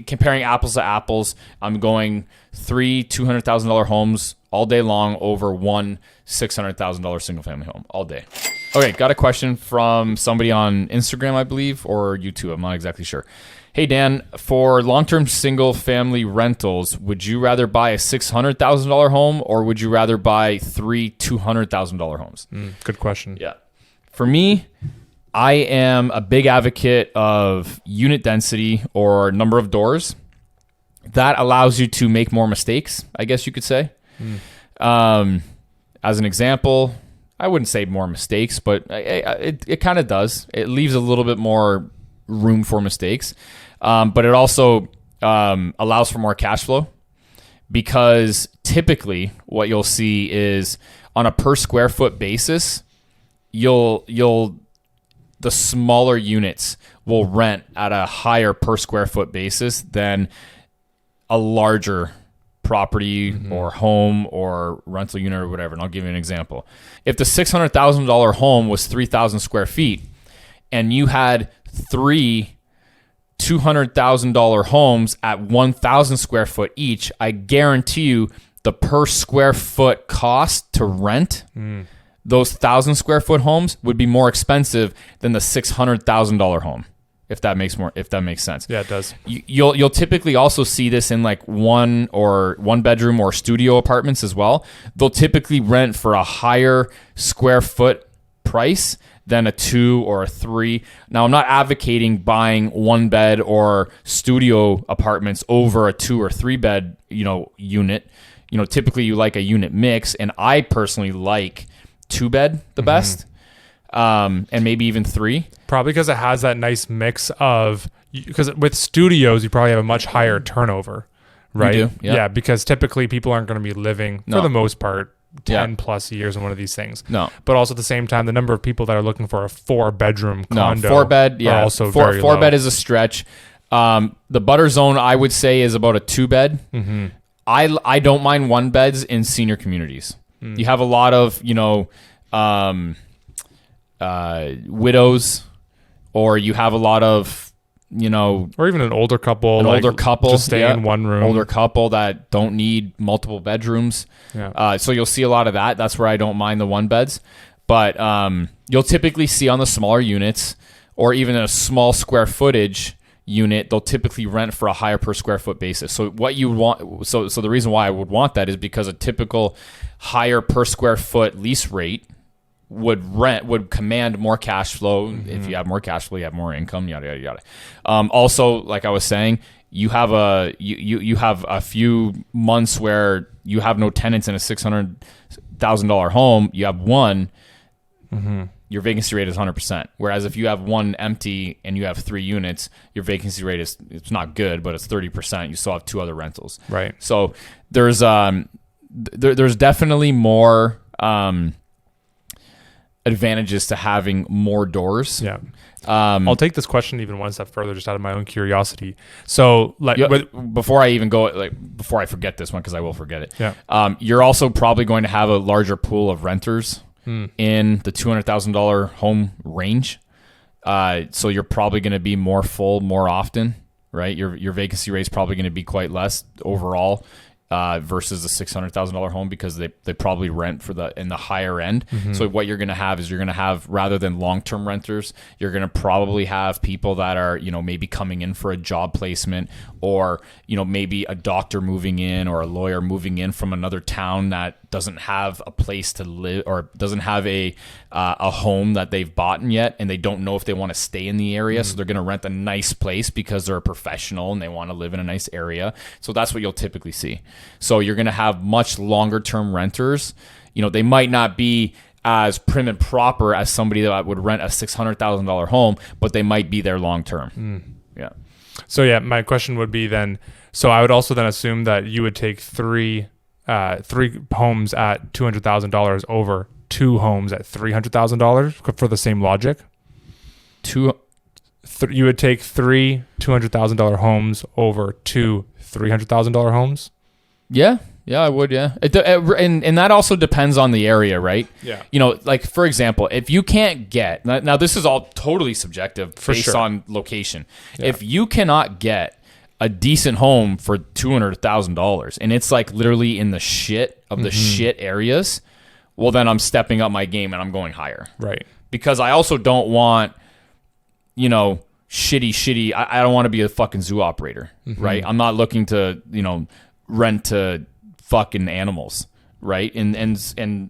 comparing apples to apples, I'm going 3 $200,000 homes all day long over one $600,000 single family home all day. Okay, got a question from somebody on Instagram, I believe, or YouTube. I'm not exactly sure. Hey, Dan, for long-term single-family rentals, would you rather buy a $600,000 home or would you rather buy 3 $200,000 homes? Good question. Yeah. For me, I am a big advocate of unit density or number of doors. That allows you to make more mistakes, I guess you could say. As an example, I wouldn't say more mistakes, but it kind of does. It leaves a little bit more room for mistakes. But it also allows for more cash flow, because typically what you'll see is on a per square foot basis, the smaller units will rent at a higher per square foot basis than a larger property or home or rental unit or whatever. And I'll give you an example. If the $600,000 home was 3,000 square feet and you had 3 $200,000 homes at 1,000 square foot each, I guarantee you the per square foot cost to rent those 1,000 square foot homes would be more expensive than the $600,000 home. If that makes sense. Yeah, it does. You'll typically also see this in like one bedroom or studio apartments as well. They'll typically rent for a higher square foot price than a 2 or a 3. Now, I'm not advocating buying 1 bed or studio apartments over a 2 or 3 bed, unit. Typically you like a unit mix, and I personally like 2 bed the best. And maybe even 3. Probably because it has that nice mix of, because with studios, you probably have a much higher turnover, right? You do, yeah. Because typically people aren't going to be living, for the most part, 10 plus years in one of these things. No. But also at the same time, the number of people that are looking for a 4-bedroom condo 4-bed, are also very four low. bed is a stretch. The butter zone, I would say, is about a 2-bed. I don't mind 1 beds in senior communities. You have a lot of, widows, or you have a lot of, or even an older couple, just stay in one room. Older couple that don't need multiple bedrooms. Yeah. So you'll see a lot of that. That's where I don't mind the 1 beds. But you'll typically see on the smaller units, or even a small square footage unit, they'll typically rent for a higher per square foot basis. So what you want, so the reason why I would want that is because a typical higher per square foot lease rate would command more cash flow. If you have more cash flow, you have more income, yada yada yada. Also, like I was saying, you have a few months where you have no tenants in a $600,000 home. You have 1. Your vacancy rate is 100%. Whereas if you have 1 empty and you have 3 units, your vacancy rate it's not good, but it's 30%. You still have 2 other rentals. Right. So there's definitely more advantages to having more doors. Yeah. I'll take this question even one step further, just out of my own curiosity. So, before I forget this one, because I will forget it. Yeah. You're also probably going to have a larger pool of renters in the $200,000 home range. So you're probably going to be more full more often, right? Your vacancy rate is probably going to be quite less overall. Versus the $600,000 home, because they probably rent in the higher end. So what you're going to have is rather than long-term renters, you're going to probably have people that are, maybe coming in for a job placement, or, maybe a doctor moving in, or a lawyer moving in from another town that doesn't have a place to live, or doesn't have a home that they've bought yet, and they don't know if they want to stay in the area. So they're going to rent a nice place because they're a professional and they want to live in a nice area. So that's what you'll typically see. So you're going to have much longer term renters. They might not be as prim and proper as somebody that would rent a $600,000 home, but they might be there long term. Yeah. So my question would be then, so I would also then assume that you would take 3 homes at $200,000 over 2 homes at $300,000 for the same logic. You would take 3 $200,000 homes over 2 $300,000 homes. Yeah, I would. Yeah, and that also depends on the area, right? Yeah. Like for example, if you can't get, now this is all totally subjective For based sure. on location. Yeah. If you cannot get a decent home for $200,000 and it's like literally in the shit of the shit areas, well, then I'm stepping up my game and I'm going higher. Right. Because I also don't want, shitty. I don't want to be a fucking zoo operator, right? I'm not looking to, rent to fucking animals, right? And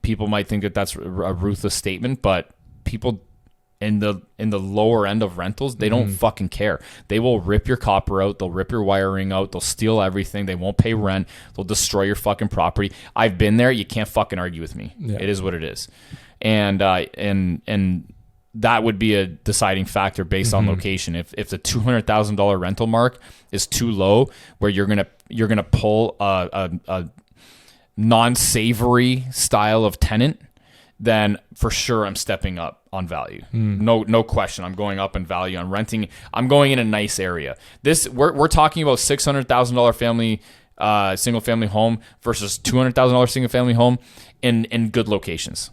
people might think that that's a ruthless statement, but people in the lower end of rentals, they don't fucking care. They will rip your copper out, they'll rip your wiring out, they'll steal everything, they won't pay rent, they'll destroy your fucking property. I've been there, you can't fucking argue with me. Yeah. It is what it is. And that would be a deciding factor based on location. If the $200,000 rental mark is too low, where you're gonna pull a non-savory style of tenant, then for sure I'm stepping up on value. No question. I'm going up in value. I'm renting. I'm going in a nice area. We're talking about $600,000 family single family home versus $200,000 single family home in good locations,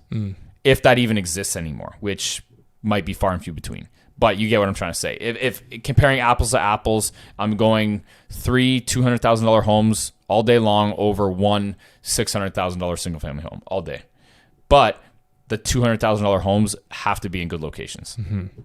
if that even exists anymore, which might be far and few between. But you get what I'm trying to say. If comparing apples to apples, I'm going 3 $200,000 homes all day long over one $600,000 single family home all day. But the $200,000 homes have to be in good locations.